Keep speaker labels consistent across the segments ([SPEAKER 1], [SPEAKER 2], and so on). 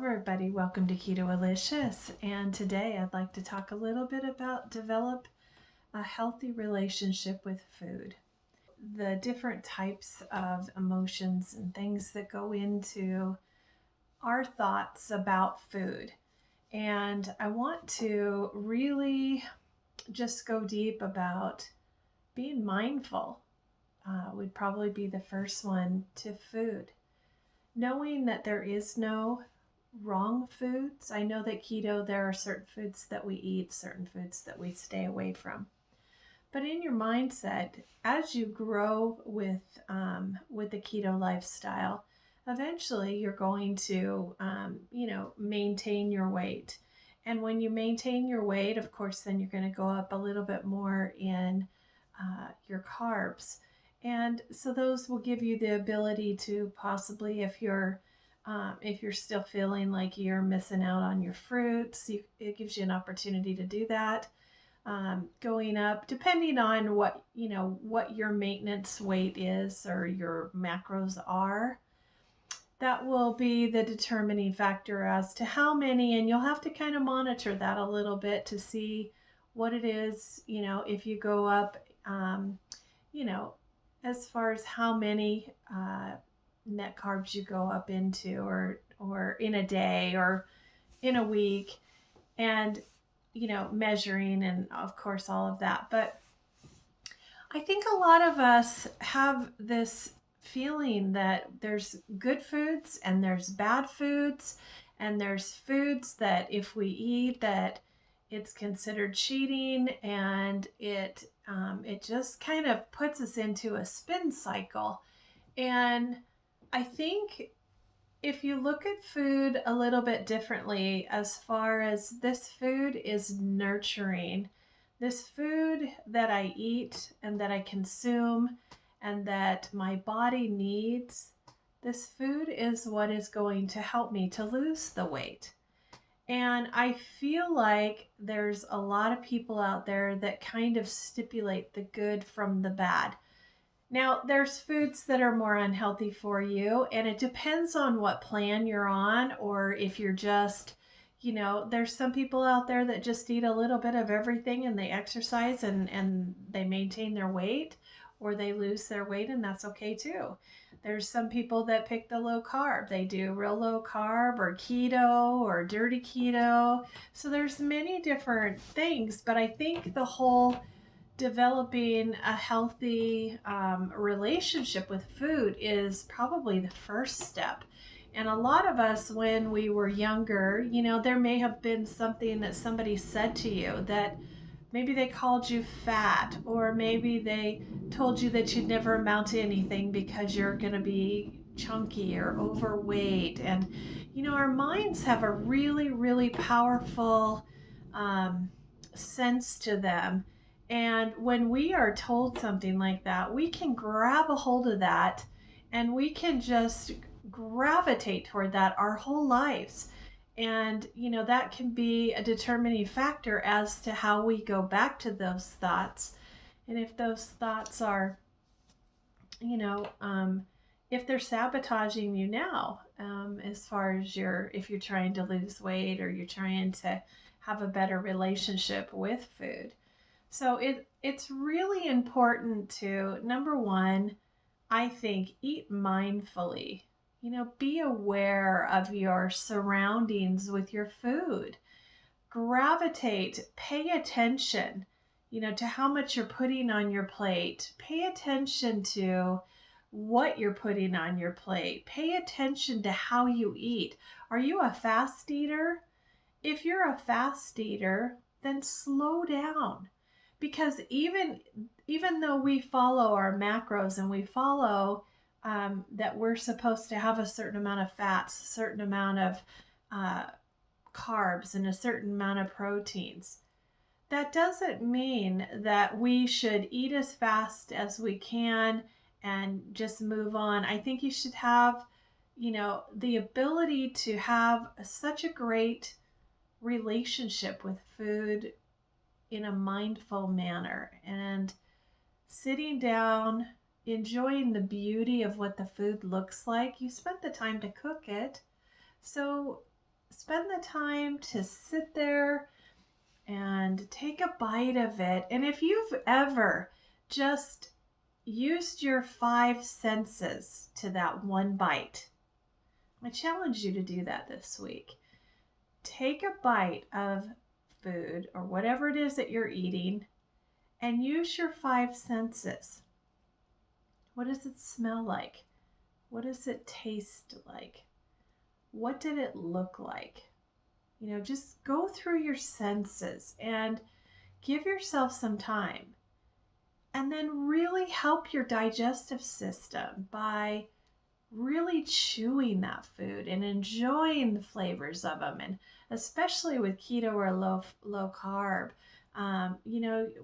[SPEAKER 1] everybody, welcome to Keto Alicious, and today I'd like to talk a little bit about develop a healthy relationship with food. The different types of emotions and things that go into our thoughts about food. And I want to really just go deep about being mindful. Would probably be the first one to food. Knowing that there is no wrong foods. I know that keto, there are certain foods that we eat, certain foods that we stay away from. But in your mindset, as you grow with the keto lifestyle, eventually you're going to, maintain your weight. And when you maintain your weight, of course, then you're going to go up a little bit more in your carbs. And so those will give you the ability to possibly, if you're still feeling like you're missing out on your fruits, it gives you an opportunity to do that. Going up, depending on what your maintenance weight is or your macros are, that will be the determining factor as to how many, and you'll have to kind of monitor that a little bit to see what it is, if you go up, as far as how many net carbs you go up into or in a day or in a week, and measuring, and of course all of that. But I think a lot of us have this feeling that there's good foods and there's bad foods, and there's foods that if we eat that it's considered cheating, and it just kind of puts us into a spin cycle. And I think if you look at food a little bit differently, as far as this food is nurturing, this food that I eat and that I consume and that my body needs, this food is what is going to help me to lose the weight. And I feel like there's a lot of people out there that kind of stipulate the good from the bad. Now, there's foods that are more unhealthy for you, and it depends on what plan you're on, or if you're just, there's some people out there that just eat a little bit of everything and they exercise and they maintain their weight, or they lose their weight, and that's okay too. There's some people that pick the low carb. They do real low carb or keto or dirty keto. So there's many different things, but I think the whole developing a healthy relationship with food is probably the first step. And a lot of us, when we were younger, there may have been something that somebody said to you that maybe they called you fat, or maybe they told you that you'd never amount to anything because you're going to be chunky or overweight. And, our minds have a really, really powerful sense to them. And when we are told something like that, we can grab a hold of that and we can just gravitate toward that our whole lives. And, that can be a determining factor as to how we go back to those thoughts. And if those thoughts are, if they're sabotaging you now, as far as if you're trying to lose weight or you're trying to have a better relationship with food. So it's really important to, number one, I think, eat mindfully. Be aware of your surroundings with your food. Gravitate, pay attention, to how much you're putting on your plate. Pay attention to what you're putting on your plate. Pay attention to how you eat. Are you a fast eater? If you're a fast eater, then slow down. Because even though we follow our macros and we follow that we're supposed to have a certain amount of fats, a certain amount of carbs, and a certain amount of proteins, that doesn't mean that we should eat as fast as we can and just move on. I think you should have, the ability to have such a great relationship with food in a mindful manner, and sitting down, enjoying the beauty of what the food looks like. You spent the time to cook it, so spend the time to sit there and take a bite of it. And if you've ever just used your five senses to that one bite, I challenge you to do that this week. Take a bite of food or whatever it is that you're eating and use your five senses. What does it smell like? What does it taste like? What did it look like? Just go through your senses and give yourself some time. And then really help your digestive system by really chewing that food and enjoying the flavors of them. And especially with keto or low carb,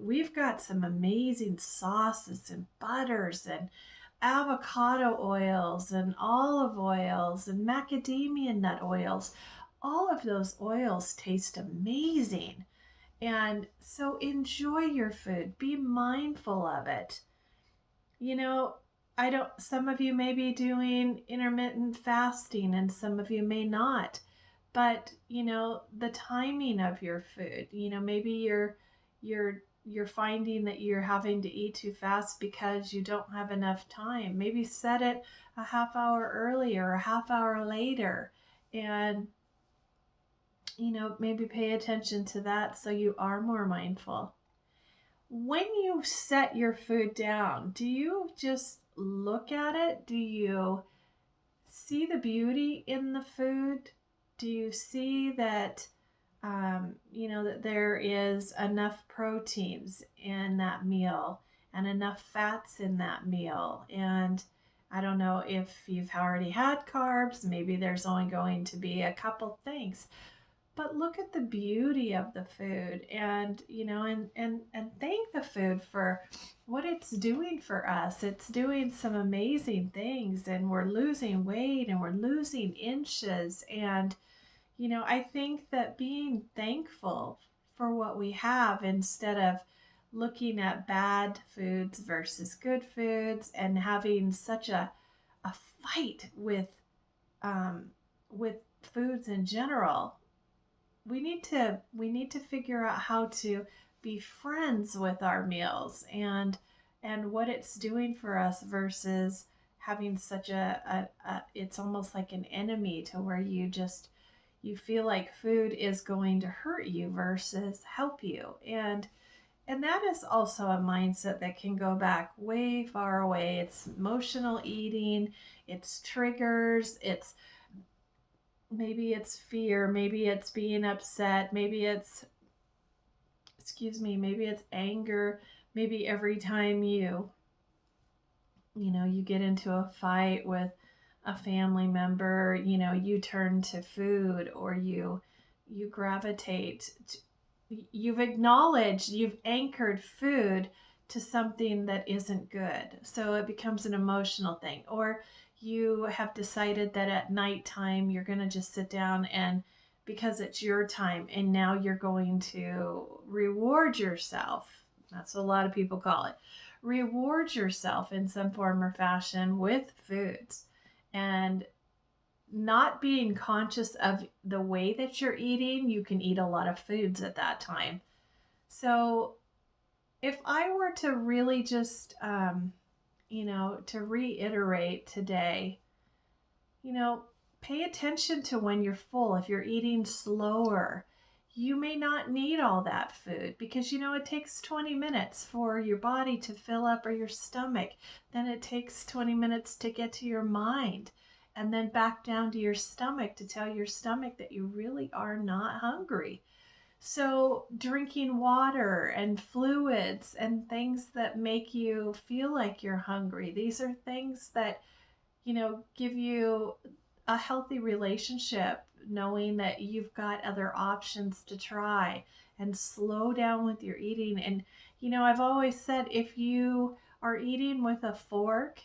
[SPEAKER 1] we've got some amazing sauces and butters and avocado oils and olive oils and macadamia nut oils. All of those oils taste amazing. And so enjoy your food, be mindful of it. You know, some of you may be doing intermittent fasting and some of you may not. But, the timing of your food, maybe you're finding that you're having to eat too fast because you don't have enough time. Maybe set it a half hour earlier or a half hour later. And maybe pay attention to that so you are more mindful. When you set your food down, do you just look at it? Do you see the beauty in the food? Do you see that, that there is enough proteins in that meal and enough fats in that meal? And I don't know if you've already had carbs, maybe there's only going to be a couple things. But look at the beauty of the food and thank the food for what it's doing for us. It's doing some amazing things and we're losing weight and we're losing inches. And, I think that being thankful for what we have instead of looking at bad foods versus good foods and having such a fight with foods in general. We need to figure out how to be friends with our meals and what it's doing for us versus having such it's almost like an enemy to where you feel like food is going to hurt you versus help you. And that is also a mindset that can go back way far away. It's emotional eating, it's triggers, maybe it's fear, maybe it's being upset, maybe it's anger, maybe every time you get into a fight with a family member, you turn to food or you gravitate you've acknowledged, you've anchored food to something that isn't good. So it becomes an emotional thing. Or you have decided that at nighttime you're going to just sit down and because it's your time and now you're going to reward yourself. That's what a lot of people call it. Reward yourself in some form or fashion with foods. And not being conscious of the way that you're eating, you can eat a lot of foods at that time. So if I were to really just, to reiterate today, pay attention to when you're full. If you're eating slower, you may not need all that food because, it takes 20 minutes for your body to fill up or your stomach. Then it takes 20 minutes to get to your mind and then back down to your stomach to tell your stomach that you really are not hungry. So drinking water and fluids and things that make you feel like you're hungry, these are things that, give you a healthy relationship, knowing that you've got other options to try and slow down with your eating. And, I've always said, if you are eating with a fork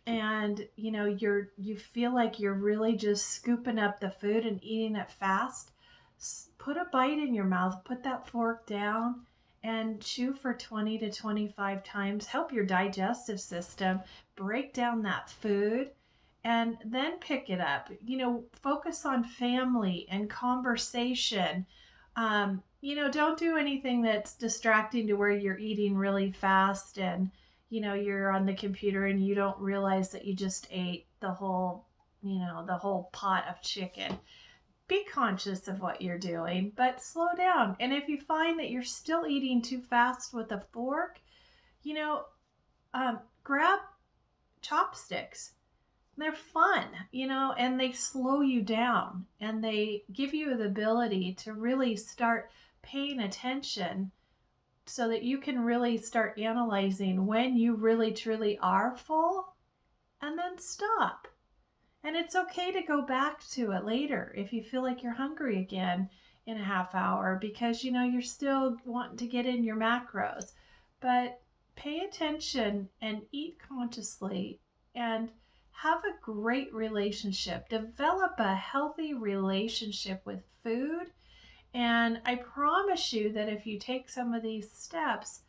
[SPEAKER 1] and, you feel like you're really just scooping up the food and eating it fast, put a bite in your mouth, put that fork down and chew for 20 to 25 times. Help your digestive system break down that food and then pick it up. Focus on family and conversation. Don't do anything that's distracting to where you're eating really fast and, you're on the computer and you don't realize that you just ate the whole pot of chicken. Be conscious of what you're doing, but slow down. And if you find that you're still eating too fast with a fork, you know, grab chopsticks. They're fun, and they slow you down and they give you the ability to really start paying attention so that you can really start analyzing when you really truly are full and then stop. And it's okay to go back to it later if you feel like you're hungry again in a half hour because you're still wanting to get in your macros. But pay attention and eat consciously and have a great relationship. Develop a healthy relationship with food. And I promise you that if you take some of these steps,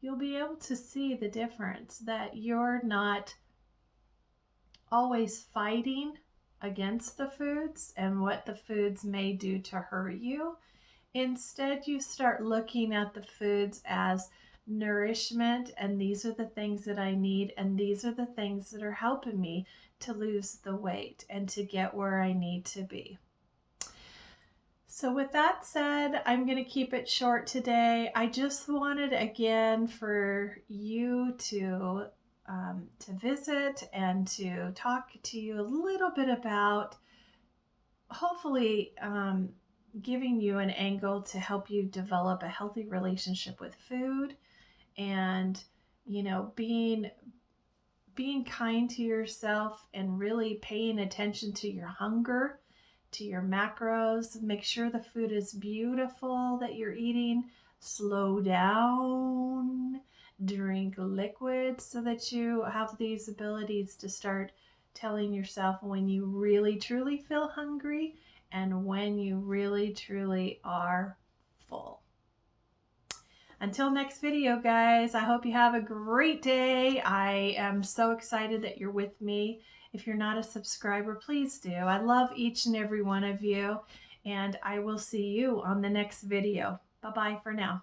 [SPEAKER 1] you'll be able to see the difference, that you're not always fighting against the foods and what the foods may do to hurt you. Instead, you start looking at the foods as nourishment, and these are the things that I need, and these are the things that are helping me to lose the weight and to get where I need to be. So with that said, I'm going to keep it short today. I just wanted again for you to visit and to talk to you a little bit about hopefully giving you an angle to help you develop a healthy relationship with food and being kind to yourself and really paying attention to your hunger, to your macros. Make sure the food is beautiful that you're eating. Slow down. Drink liquids so that you have these abilities to start telling yourself when you really truly feel hungry and when you really truly are full. Until next video, guys, I hope you have a great day. I am so excited that you're with me. If you're not a subscriber, please do. I love each and every one of you, and I will see you on the next video. Bye-bye for now.